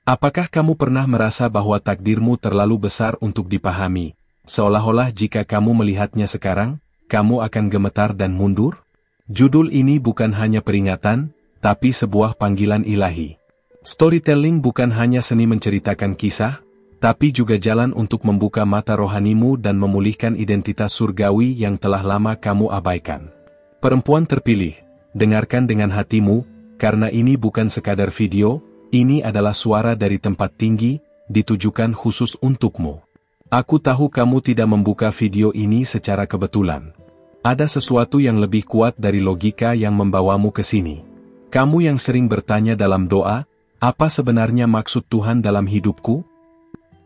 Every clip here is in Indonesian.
Apakah kamu pernah merasa bahwa takdirmu terlalu besar untuk dipahami, seolah-olah jika kamu melihatnya sekarang, kamu akan gemetar dan mundur? Judul ini bukan hanya peringatan, tapi sebuah panggilan ilahi. Storytelling bukan hanya seni menceritakan kisah, tapi juga jalan untuk membuka mata rohanimu dan memulihkan identitas surgawi yang telah lama kamu abaikan. Perempuan terpilih, dengarkan dengan hatimu, karena ini bukan sekadar video, ini adalah suara dari tempat tinggi, ditujukan khusus untukmu. Aku tahu kamu tidak membuka video ini secara kebetulan. Ada sesuatu yang lebih kuat dari logika yang membawamu ke sini. Kamu yang sering bertanya dalam doa, apa sebenarnya maksud Tuhan dalam hidupku?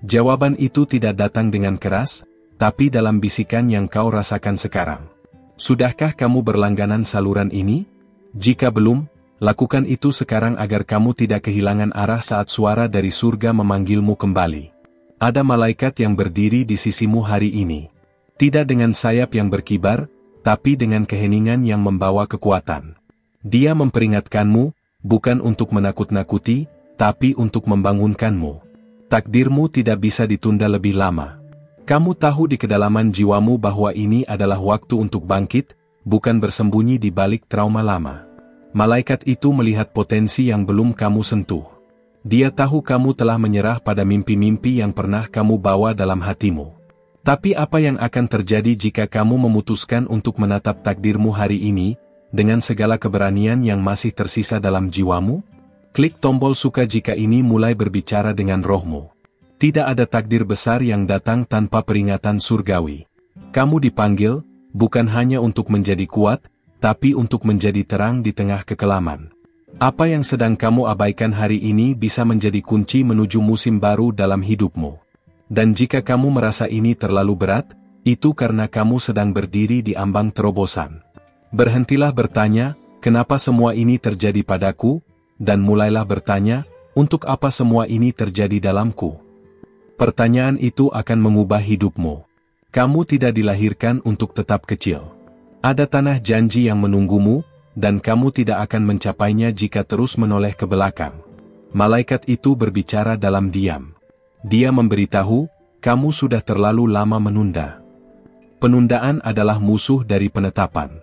Jawaban itu tidak datang dengan keras, tapi dalam bisikan yang kau rasakan sekarang. Sudahkah kamu berlangganan saluran ini? Jika belum, lakukan itu sekarang agar kamu tidak kehilangan arah saat suara dari surga memanggilmu kembali. Ada malaikat yang berdiri di sisimu hari ini. Tidak dengan sayap yang berkibar, tapi dengan keheningan yang membawa kekuatan. Dia memperingatkanmu, bukan untuk menakut-nakuti, tapi untuk membangunkanmu. Takdirmu tidak bisa ditunda lebih lama. Kamu tahu di kedalaman jiwamu bahwa ini adalah waktu untuk bangkit, bukan bersembunyi di balik trauma lama. Malaikat itu melihat potensi yang belum kamu sentuh. Dia tahu kamu telah menyerah pada mimpi-mimpi yang pernah kamu bawa dalam hatimu. Tapi apa yang akan terjadi jika kamu memutuskan untuk menatap takdirmu hari ini, dengan segala keberanian yang masih tersisa dalam jiwamu? Klik tombol suka jika ini mulai berbicara dengan rohmu. Tidak ada takdir besar yang datang tanpa peringatan surgawi. Kamu dipanggil, bukan hanya untuk menjadi kuat, tapi untuk menjadi terang di tengah kekelaman. Apa yang sedang kamu abaikan hari ini bisa menjadi kunci menuju musim baru dalam hidupmu. Dan jika kamu merasa ini terlalu berat, itu karena kamu sedang berdiri di ambang terobosan. Berhentilah bertanya, kenapa semua ini terjadi padaku, dan mulailah bertanya, untuk apa semua ini terjadi dalamku. Pertanyaan itu akan mengubah hidupmu. Kamu tidak dilahirkan untuk tetap kecil. Ada tanah janji yang menunggumu, dan kamu tidak akan mencapainya jika terus menoleh ke belakang. Malaikat itu berbicara dalam diam. Dia memberitahu, kamu sudah terlalu lama menunda. Penundaan adalah musuh dari penetapan.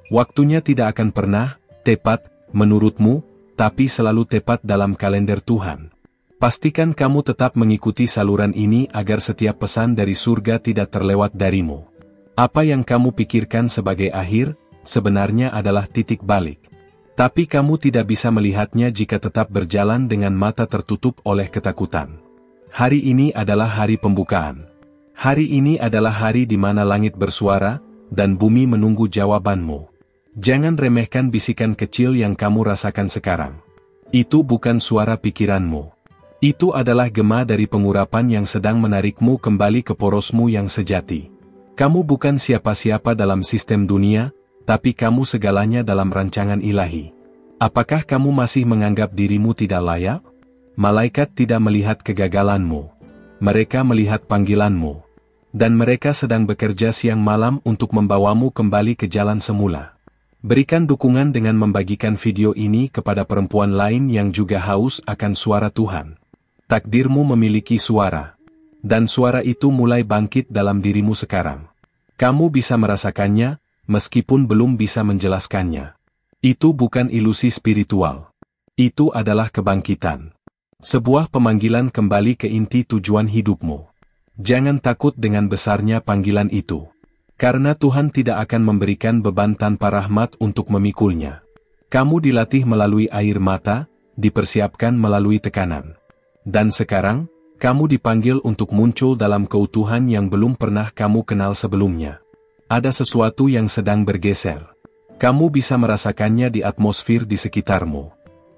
Waktunya tidak akan pernah tepat menurutmu, tapi selalu tepat dalam kalender Tuhan. Pastikan kamu tetap mengikuti saluran ini agar setiap pesan dari surga tidak terlewat darimu. Apa yang kamu pikirkan sebagai akhir, sebenarnya adalah titik balik. Tapi kamu tidak bisa melihatnya jika tetap berjalan dengan mata tertutup oleh ketakutan. Hari ini adalah hari pembukaan. Hari ini adalah hari di mana langit bersuara, dan bumi menunggu jawabanmu. Jangan remehkan bisikan kecil yang kamu rasakan sekarang. Itu bukan suara pikiranmu. Itu adalah gema dari pengurapan yang sedang menarikmu kembali ke porosmu yang sejati. Kamu bukan siapa-siapa dalam sistem dunia, tapi kamu segalanya dalam rancangan ilahi. Apakah kamu masih menganggap dirimu tidak layak? Malaikat tidak melihat kegagalanmu. Mereka melihat panggilanmu. Dan mereka sedang bekerja siang malam untuk membawamu kembali ke jalan semula. Berikan dukungan dengan membagikan video ini kepada perempuan lain yang juga haus akan suara Tuhan. Takdirmu memiliki suara. Dan suara itu mulai bangkit dalam dirimu sekarang. Kamu bisa merasakannya, meskipun belum bisa menjelaskannya. Itu bukan ilusi spiritual. Itu adalah kebangkitan. Sebuah pemanggilan kembali ke inti tujuan hidupmu. Jangan takut dengan besarnya panggilan itu. Karena Tuhan tidak akan memberikan beban tanpa rahmat untuk memikulnya. Kamu dilatih melalui air mata, dipersiapkan melalui tekanan. Dan sekarang, kamu dipanggil untuk muncul dalam keutuhan yang belum pernah kamu kenal sebelumnya. Ada sesuatu yang sedang bergeser. Kamu bisa merasakannya di atmosfer di sekitarmu.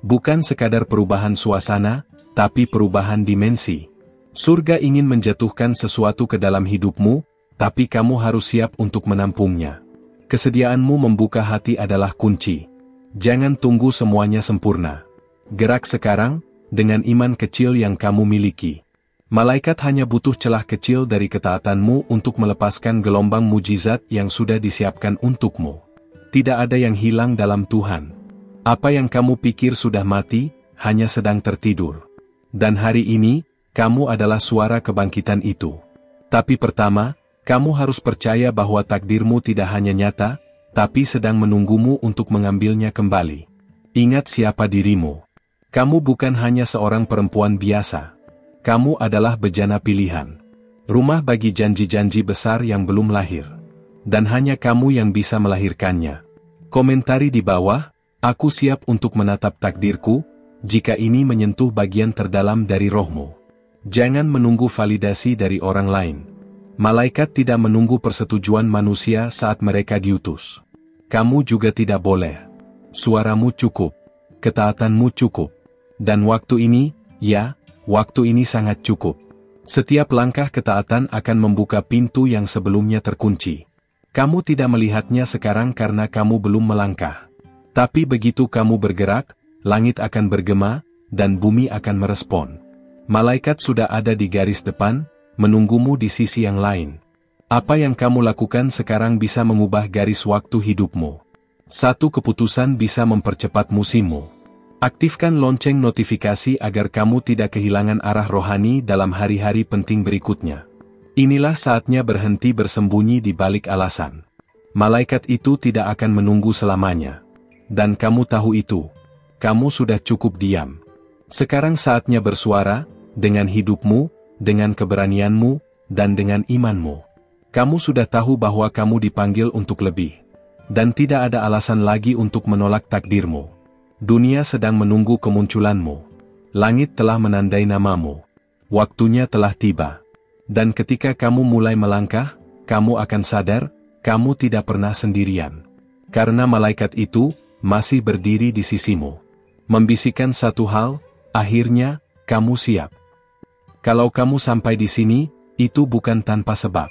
Bukan sekadar perubahan suasana, tapi perubahan dimensi. Surga ingin menjatuhkan sesuatu ke dalam hidupmu, tapi kamu harus siap untuk menampungnya. Kesediaanmu membuka hati adalah kunci. Jangan tunggu semuanya sempurna. Gerak sekarang, dengan iman kecil yang kamu miliki. Malaikat hanya butuh celah kecil dari ketaatanmu untuk melepaskan gelombang mujizat yang sudah disiapkan untukmu. Tidak ada yang hilang dalam Tuhan. Apa yang kamu pikir sudah mati, hanya sedang tertidur. Dan hari ini, kamu adalah suara kebangkitan itu. Tapi pertama, kamu harus percaya bahwa takdirmu tidak hanya nyata, tapi sedang menunggumu untuk mengambilnya kembali. Ingat siapa dirimu. Kamu bukan hanya seorang perempuan biasa. Kamu adalah bejana pilihan. Rumah bagi janji-janji besar yang belum lahir. Dan hanya kamu yang bisa melahirkannya. Komentari di bawah, aku siap untuk menatap takdirku, jika ini menyentuh bagian terdalam dari rohmu. Jangan menunggu validasi dari orang lain. Malaikat tidak menunggu persetujuan manusia saat mereka diutus. Kamu juga tidak boleh. Suaramu cukup. Ketaatanmu cukup. Dan waktu ini, ya, waktu ini sangat cukup. Setiap langkah ketaatan akan membuka pintu yang sebelumnya terkunci. Kamu tidak melihatnya sekarang karena kamu belum melangkah. Tapi begitu kamu bergerak, langit akan bergema, dan bumi akan merespon. Malaikat sudah ada di garis depan, menunggumu di sisi yang lain. Apa yang kamu lakukan sekarang bisa mengubah garis waktu hidupmu. Satu keputusan bisa mempercepat musimmu. Aktifkan lonceng notifikasi agar kamu tidak kehilangan arah rohani dalam hari-hari penting berikutnya. Inilah saatnya berhenti bersembunyi di balik alasan. Malaikat itu tidak akan menunggu selamanya. Dan kamu tahu itu. Kamu sudah cukup diam. Sekarang saatnya bersuara, dengan hidupmu, dengan keberanianmu, dan dengan imanmu. Kamu sudah tahu bahwa kamu dipanggil untuk lebih. Dan tidak ada alasan lagi untuk menolak takdirmu. Dunia sedang menunggu kemunculanmu. Langit telah menandai namamu. Waktunya telah tiba. Dan ketika kamu mulai melangkah, kamu akan sadar, kamu tidak pernah sendirian. Karena malaikat itu masih berdiri di sisimu. Membisikkan satu hal, akhirnya, kamu siap. Kalau kamu sampai di sini, itu bukan tanpa sebab.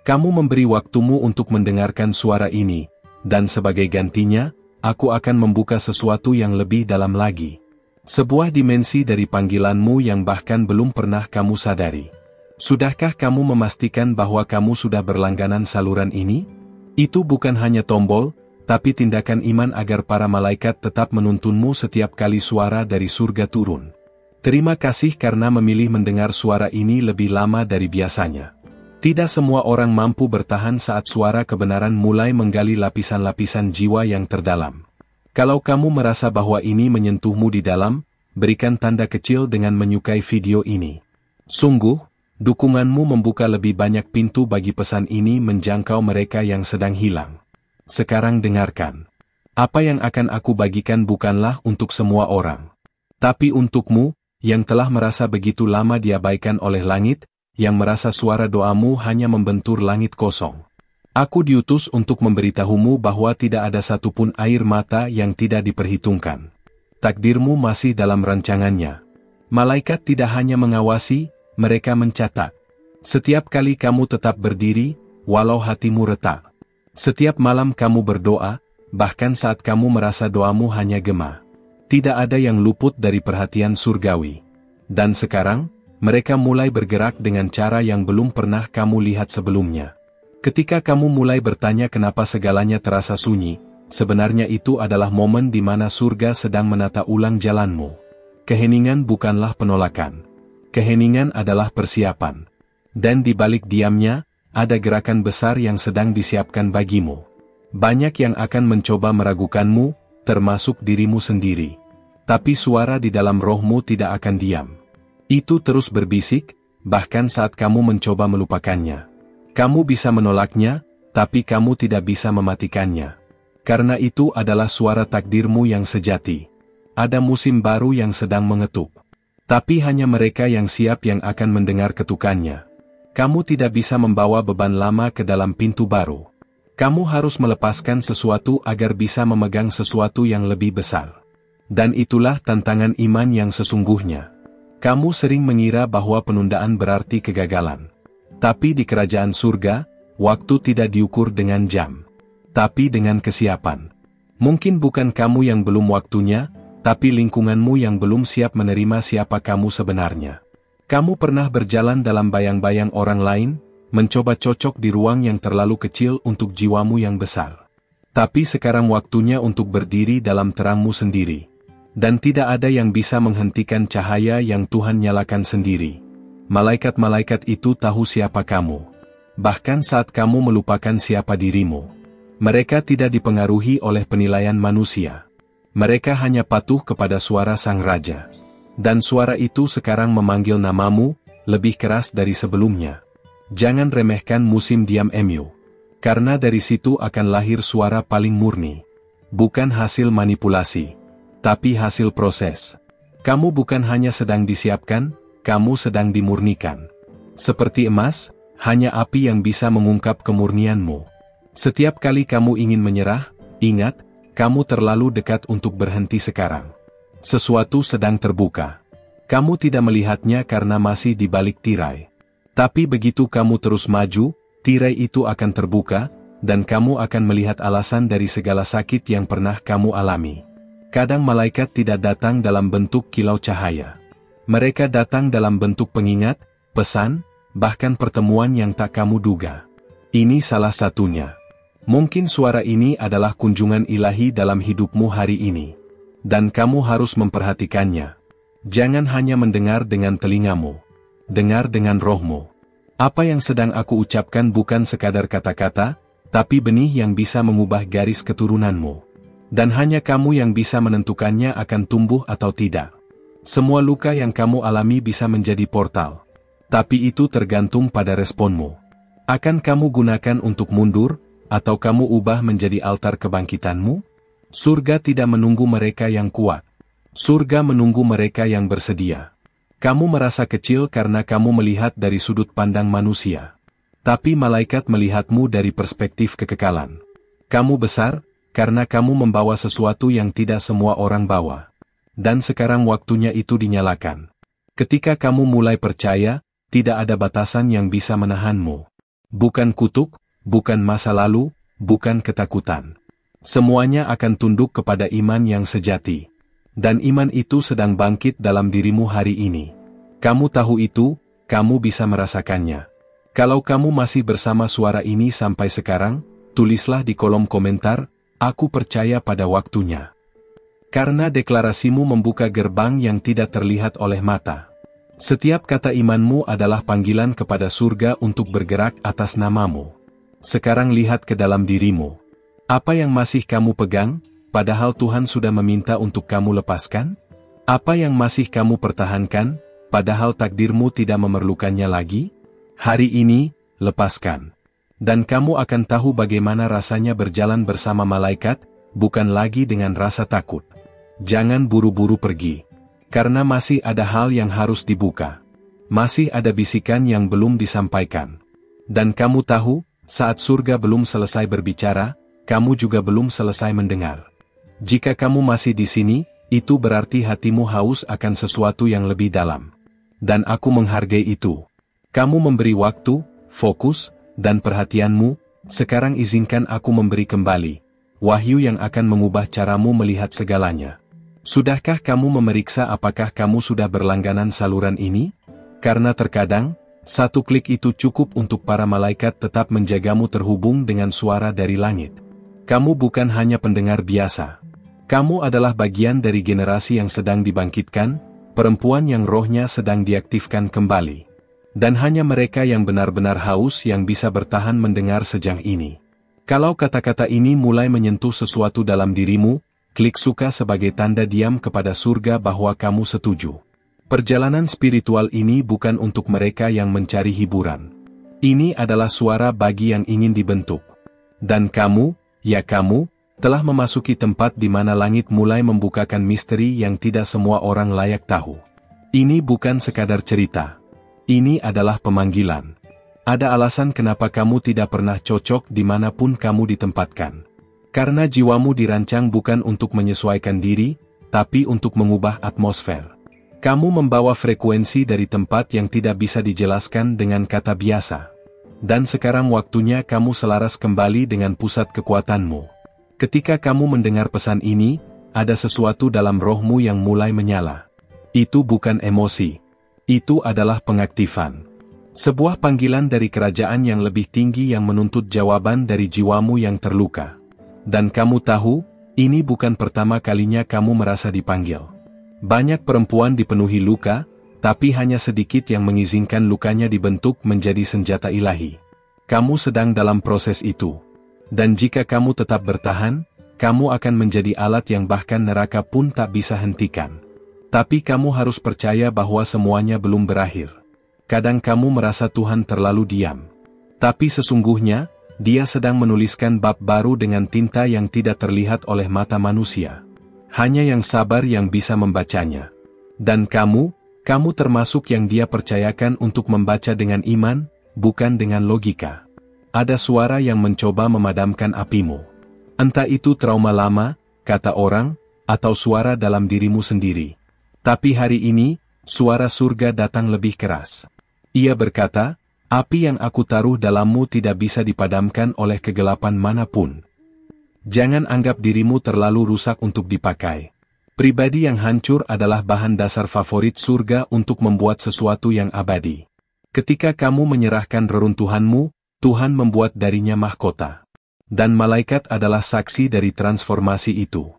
Kamu memberi waktumu untuk mendengarkan suara ini, dan sebagai gantinya, aku akan membuka sesuatu yang lebih dalam lagi. Sebuah dimensi dari panggilanmu yang bahkan belum pernah kamu sadari. Sudahkah kamu memastikan bahwa kamu sudah berlangganan saluran ini? Itu bukan hanya tombol, tapi tindakan iman agar para malaikat tetap menuntunmu setiap kali suara dari surga turun. Terima kasih karena memilih mendengar suara ini lebih lama dari biasanya. Tidak semua orang mampu bertahan saat suara kebenaran mulai menggali lapisan-lapisan jiwa yang terdalam. Kalau kamu merasa bahwa ini menyentuhmu di dalam, berikan tanda kecil dengan menyukai video ini. Sungguh, dukunganmu membuka lebih banyak pintu bagi pesan ini menjangkau mereka yang sedang hilang. Sekarang dengarkan. Apa yang akan aku bagikan bukanlah untuk semua orang. Tapi untukmu, yang telah merasa begitu lama diabaikan oleh langit, yang merasa suara doamu hanya membentur langit kosong. Aku diutus untuk memberitahumu bahwa tidak ada satupun air mata yang tidak diperhitungkan. Takdirmu masih dalam rancangannya. Malaikat tidak hanya mengawasi, mereka mencatat. Setiap kali kamu tetap berdiri, walau hatimu retak. Setiap malam kamu berdoa, bahkan saat kamu merasa doamu hanya gema. Tidak ada yang luput dari perhatian surgawi. Dan sekarang, mereka mulai bergerak dengan cara yang belum pernah kamu lihat sebelumnya. Ketika kamu mulai bertanya kenapa segalanya terasa sunyi, sebenarnya itu adalah momen di mana surga sedang menata ulang jalanmu. Keheningan bukanlah penolakan. Keheningan adalah persiapan. Dan di balik diamnya, ada gerakan besar yang sedang disiapkan bagimu. Banyak yang akan mencoba meragukanmu, termasuk dirimu sendiri. Tapi suara di dalam rohmu tidak akan diam. Itu terus berbisik, bahkan saat kamu mencoba melupakannya. Kamu bisa menolaknya, tapi kamu tidak bisa mematikannya. Karena itu adalah suara takdirmu yang sejati. Ada musim baru yang sedang mengetuk. Tapi hanya mereka yang siap yang akan mendengar ketukannya. Kamu tidak bisa membawa beban lama ke dalam pintu baru. Kamu harus melepaskan sesuatu agar bisa memegang sesuatu yang lebih besar. Dan itulah tantangan iman yang sesungguhnya. Kamu sering mengira bahwa penundaan berarti kegagalan. Tapi di kerajaan surga, waktu tidak diukur dengan jam. Tapi dengan kesiapan. Mungkin bukan kamu yang belum waktunya, tapi lingkunganmu yang belum siap menerima siapa kamu sebenarnya. Kamu pernah berjalan dalam bayang-bayang orang lain, mencoba cocok di ruang yang terlalu kecil untuk jiwamu yang besar. Tapi sekarang waktunya untuk berdiri dalam terangmu sendiri. Dan tidak ada yang bisa menghentikan cahaya yang Tuhan nyalakan sendiri. Malaikat-malaikat itu tahu siapa kamu. Bahkan saat kamu melupakan siapa dirimu. Mereka tidak dipengaruhi oleh penilaian manusia. Mereka hanya patuh kepada suara Sang Raja. Dan suara itu sekarang memanggil namamu, lebih keras dari sebelumnya. Jangan remehkan musim diam MU. Karena dari situ akan lahir suara paling murni. Bukan hasil manipulasi, tapi hasil proses. Kamu bukan hanya sedang disiapkan, kamu sedang dimurnikan. Seperti emas, hanya api yang bisa mengungkap kemurnianmu. Setiap kali kamu ingin menyerah, ingat, kamu terlalu dekat untuk berhenti sekarang. Sesuatu sedang terbuka. Kamu tidak melihatnya karena masih di balik tirai. Tapi begitu kamu terus maju, tirai itu akan terbuka, dan kamu akan melihat alasan dari segala sakit yang pernah kamu alami. Kadang malaikat tidak datang dalam bentuk kilau cahaya. Mereka datang dalam bentuk pengingat, pesan, bahkan pertemuan yang tak kamu duga. Ini salah satunya. Mungkin suara ini adalah kunjungan ilahi dalam hidupmu hari ini. Dan kamu harus memperhatikannya. Jangan hanya mendengar dengan telingamu. Dengar dengan rohmu. Apa yang sedang aku ucapkan bukan sekadar kata-kata, tapi benih yang bisa mengubah garis keturunanmu. Dan hanya kamu yang bisa menentukannya akan tumbuh atau tidak. Semua luka yang kamu alami bisa menjadi portal. Tapi itu tergantung pada responmu. Akan kamu gunakan untuk mundur, atau kamu ubah menjadi altar kebangkitanmu? Surga tidak menunggu mereka yang kuat. Surga menunggu mereka yang bersedia. Kamu merasa kecil karena kamu melihat dari sudut pandang manusia. Tapi malaikat melihatmu dari perspektif kekekalan. Kamu besar, karena kamu membawa sesuatu yang tidak semua orang bawa. Dan sekarang waktunya itu dinyalakan. Ketika kamu mulai percaya, tidak ada batasan yang bisa menahanmu. Bukan kutuk, bukan masa lalu, bukan ketakutan. Semuanya akan tunduk kepada iman yang sejati. Dan iman itu sedang bangkit dalam dirimu hari ini. Kamu tahu itu, kamu bisa merasakannya. Kalau kamu masih bersama suara ini sampai sekarang, tulislah di kolom komentar, aku percaya pada waktunya. Karena deklarasimu membuka gerbang yang tidak terlihat oleh mata. Setiap kata imanmu adalah panggilan kepada surga untuk bergerak atas namamu. Sekarang lihat ke dalam dirimu. Apa yang masih kamu pegang, padahal Tuhan sudah meminta untuk kamu lepaskan? Apa yang masih kamu pertahankan, padahal takdirmu tidak memerlukannya lagi? Hari ini, lepaskan. Dan kamu akan tahu bagaimana rasanya berjalan bersama malaikat, bukan lagi dengan rasa takut. Jangan buru-buru pergi. Karena masih ada hal yang harus dibuka. Masih ada bisikan yang belum disampaikan. Dan kamu tahu, saat surga belum selesai berbicara, kamu juga belum selesai mendengar. Jika kamu masih di sini, itu berarti hatimu haus akan sesuatu yang lebih dalam. Dan aku menghargai itu. Kamu memberi waktu, fokus, dan perhatianmu, sekarang izinkan aku memberi kembali wahyu yang akan mengubah caramu melihat segalanya. Sudahkah kamu memeriksa apakah kamu sudah berlangganan saluran ini? Karena terkadang, satu klik itu cukup untuk para malaikat tetap menjagamu terhubung dengan suara dari langit. Kamu bukan hanya pendengar biasa. Kamu adalah bagian dari generasi yang sedang dibangkitkan, perempuan yang rohnya sedang diaktifkan kembali. Dan hanya mereka yang benar-benar haus yang bisa bertahan mendengar sejauh ini. Kalau kata-kata ini mulai menyentuh sesuatu dalam dirimu, klik suka sebagai tanda diam kepada surga bahwa kamu setuju. Perjalanan spiritual ini bukan untuk mereka yang mencari hiburan. Ini adalah suara bagi yang ingin dibentuk. Dan kamu, ya kamu, telah memasuki tempat di mana langit mulai membukakan misteri yang tidak semua orang layak tahu. Ini bukan sekadar cerita. Ini adalah pemanggilan. Ada alasan kenapa kamu tidak pernah cocok dimanapun kamu ditempatkan. Karena jiwamu dirancang bukan untuk menyesuaikan diri, tapi untuk mengubah atmosfer. Kamu membawa frekuensi dari tempat yang tidak bisa dijelaskan dengan kata biasa. Dan sekarang waktunya kamu selaras kembali dengan pusat kekuatanmu. Ketika kamu mendengar pesan ini, ada sesuatu dalam rohmu yang mulai menyala. Itu bukan emosi. Itu adalah pengaktifan. Sebuah panggilan dari kerajaan yang lebih tinggi yang menuntut jawaban dari jiwamu yang terluka. Dan kamu tahu, Ini bukan pertama kalinya kamu merasa dipanggil. Banyak perempuan dipenuhi luka, tapi hanya sedikit yang mengizinkan lukanya dibentuk menjadi senjata ilahi. Kamu sedang dalam proses itu. Dan jika kamu tetap bertahan, kamu akan menjadi alat yang bahkan neraka pun tak bisa hentikan. Tapi kamu harus percaya bahwa semuanya belum berakhir. Kadang kamu merasa Tuhan terlalu diam. Tapi sesungguhnya, Dia sedang menuliskan bab baru dengan tinta yang tidak terlihat oleh mata manusia. Hanya yang sabar yang bisa membacanya. Dan kamu termasuk yang Dia percayakan untuk membaca dengan iman, bukan dengan logika. Ada suara yang mencoba memadamkan apimu. Entah itu trauma lama, kata orang, atau suara dalam dirimu sendiri. Tapi hari ini, suara surga datang lebih keras. Ia berkata, api yang aku taruh dalammu tidak bisa dipadamkan oleh kegelapan manapun. Jangan anggap dirimu terlalu rusak untuk dipakai. Pribadi yang hancur adalah bahan dasar favorit surga untuk membuat sesuatu yang abadi. Ketika kamu menyerahkan reruntuhanmu, Tuhan membuat darinya mahkota. Dan malaikat adalah saksi dari transformasi itu.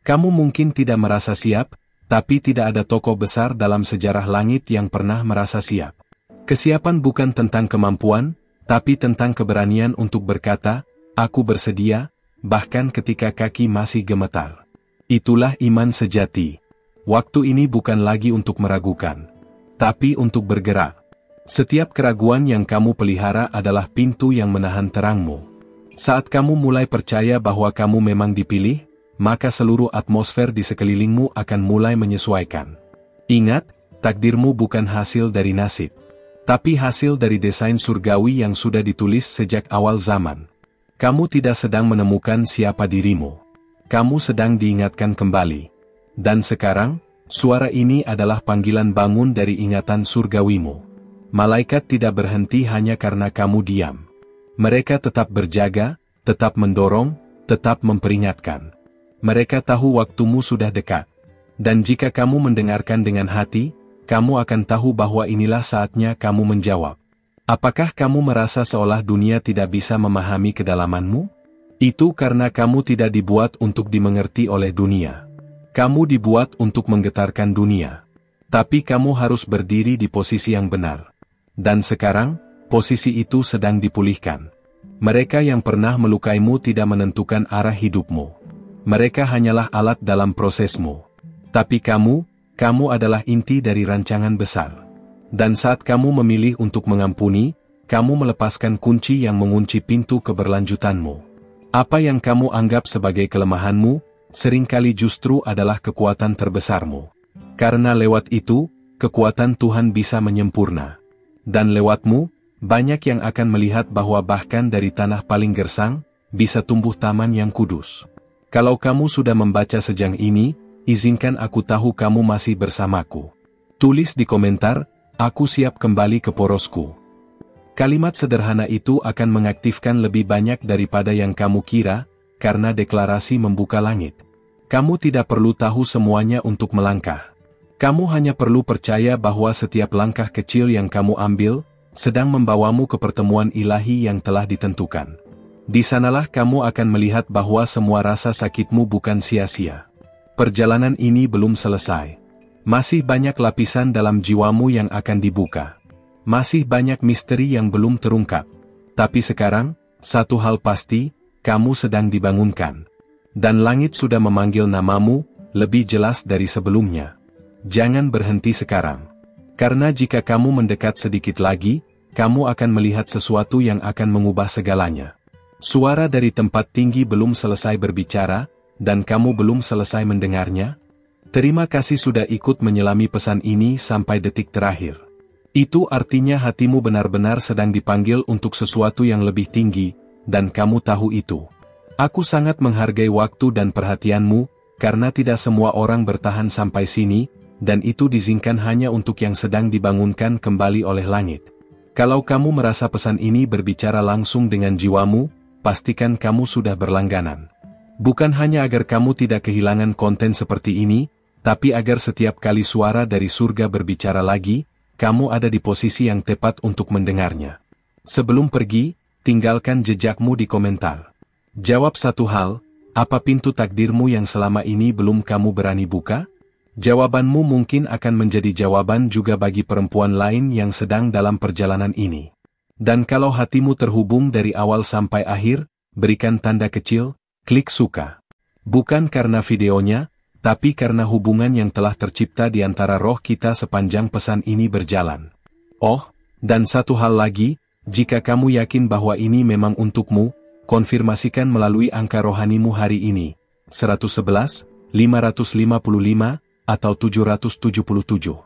Kamu mungkin tidak merasa siap, tapi tidak ada tokoh besar dalam sejarah langit yang pernah merasa siap. Kesiapan bukan tentang kemampuan, tapi tentang keberanian untuk berkata, aku bersedia, bahkan ketika kaki masih gemetar. Itulah iman sejati. Waktu ini bukan lagi untuk meragukan, tapi untuk bergerak. Setiap keraguan yang kamu pelihara adalah pintu yang menahan terangmu. Saat kamu mulai percaya bahwa kamu memang dipilih, maka seluruh atmosfer di sekelilingmu akan mulai menyesuaikan. Ingat, takdirmu bukan hasil dari nasib, tapi hasil dari desain surgawi yang sudah ditulis sejak awal zaman. Kamu tidak sedang menemukan siapa dirimu. Kamu sedang diingatkan kembali. Dan sekarang, suara ini adalah panggilan bangun dari ingatan surgawimu. Malaikat tidak berhenti hanya karena kamu diam. Mereka tetap berjaga, tetap mendorong, tetap memperingatkan. Mereka tahu waktumu sudah dekat. Dan jika kamu mendengarkan dengan hati, kamu akan tahu bahwa inilah saatnya kamu menjawab. Apakah kamu merasa seolah dunia tidak bisa memahami kedalamanmu? Itu karena kamu tidak dibuat untuk dimengerti oleh dunia. Kamu dibuat untuk menggetarkan dunia. Tapi kamu harus berdiri di posisi yang benar. Dan sekarang, posisi itu sedang dipulihkan. Mereka yang pernah melukaimu tidak menentukan arah hidupmu. Mereka hanyalah alat dalam prosesmu. Tapi kamu adalah inti dari rancangan besar. Dan saat kamu memilih untuk mengampuni, kamu melepaskan kunci yang mengunci pintu keberlanjutanmu. Apa yang kamu anggap sebagai kelemahanmu, seringkali justru adalah kekuatan terbesarmu. Karena lewat itu, kekuatan Tuhan bisa menyempurna. Dan lewatmu, banyak yang akan melihat bahwa bahkan dari tanah paling gersang, bisa tumbuh taman yang kudus. Kalau kamu sudah membaca sejang ini, izinkan aku tahu kamu masih bersamaku. Tulis di komentar, aku siap kembali ke porosku. Kalimat sederhana itu akan mengaktifkan lebih banyak daripada yang kamu kira, karena deklarasi membuka langit. Kamu tidak perlu tahu semuanya untuk melangkah. Kamu hanya perlu percaya bahwa setiap langkah kecil yang kamu ambil, sedang membawamu ke pertemuan ilahi yang telah ditentukan. Di sanalah kamu akan melihat bahwa semua rasa sakitmu bukan sia-sia. Perjalanan ini belum selesai. Masih banyak lapisan dalam jiwamu yang akan dibuka. Masih banyak misteri yang belum terungkap. Tapi sekarang, satu hal pasti, kamu sedang dibangunkan. Dan langit sudah memanggil namamu, lebih jelas dari sebelumnya. Jangan berhenti sekarang. Karena jika kamu mendekat sedikit lagi, kamu akan melihat sesuatu yang akan mengubah segalanya. Suara dari tempat tinggi belum selesai berbicara, dan kamu belum selesai mendengarnya. Terima kasih sudah ikut menyelami pesan ini sampai detik terakhir. Itu artinya hatimu benar-benar sedang dipanggil untuk sesuatu yang lebih tinggi, dan kamu tahu itu. Aku sangat menghargai waktu dan perhatianmu, karena tidak semua orang bertahan sampai sini, dan itu diizinkan hanya untuk yang sedang dibangunkan kembali oleh langit. Kalau kamu merasa pesan ini berbicara langsung dengan jiwamu, pastikan kamu sudah berlangganan. Bukan hanya agar kamu tidak kehilangan konten seperti ini, tapi agar setiap kali suara dari surga berbicara lagi, kamu ada di posisi yang tepat untuk mendengarnya. Sebelum pergi, tinggalkan jejakmu di komentar. Jawab satu hal, Apa pintu takdirmu yang selama ini belum kamu berani buka? Jawabanmu mungkin akan menjadi jawaban juga bagi perempuan lain yang sedang dalam perjalanan ini. Dan kalau hatimu terhubung dari awal sampai akhir, berikan tanda kecil, klik suka. Bukan karena videonya, tapi karena hubungan yang telah tercipta di antara roh kita sepanjang pesan ini berjalan. Oh, dan satu hal lagi, jika kamu yakin bahwa ini memang untukmu, konfirmasikan melalui angka rohanimu hari ini, 111, 555, atau 777.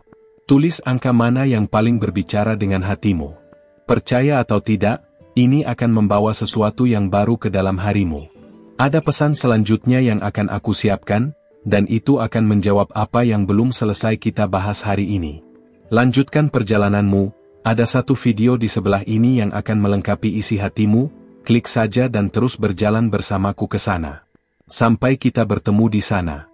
Tulis angka mana yang paling berbicara dengan hatimu. Percaya atau tidak, ini akan membawa sesuatu yang baru ke dalam harimu. Ada pesan selanjutnya yang akan aku siapkan, dan itu akan menjawab apa yang belum selesai kita bahas hari ini. Lanjutkan perjalananmu, ada satu video di sebelah ini yang akan melengkapi isi hatimu. Klik saja dan terus berjalan bersamaku ke sana. Sampai kita bertemu di sana.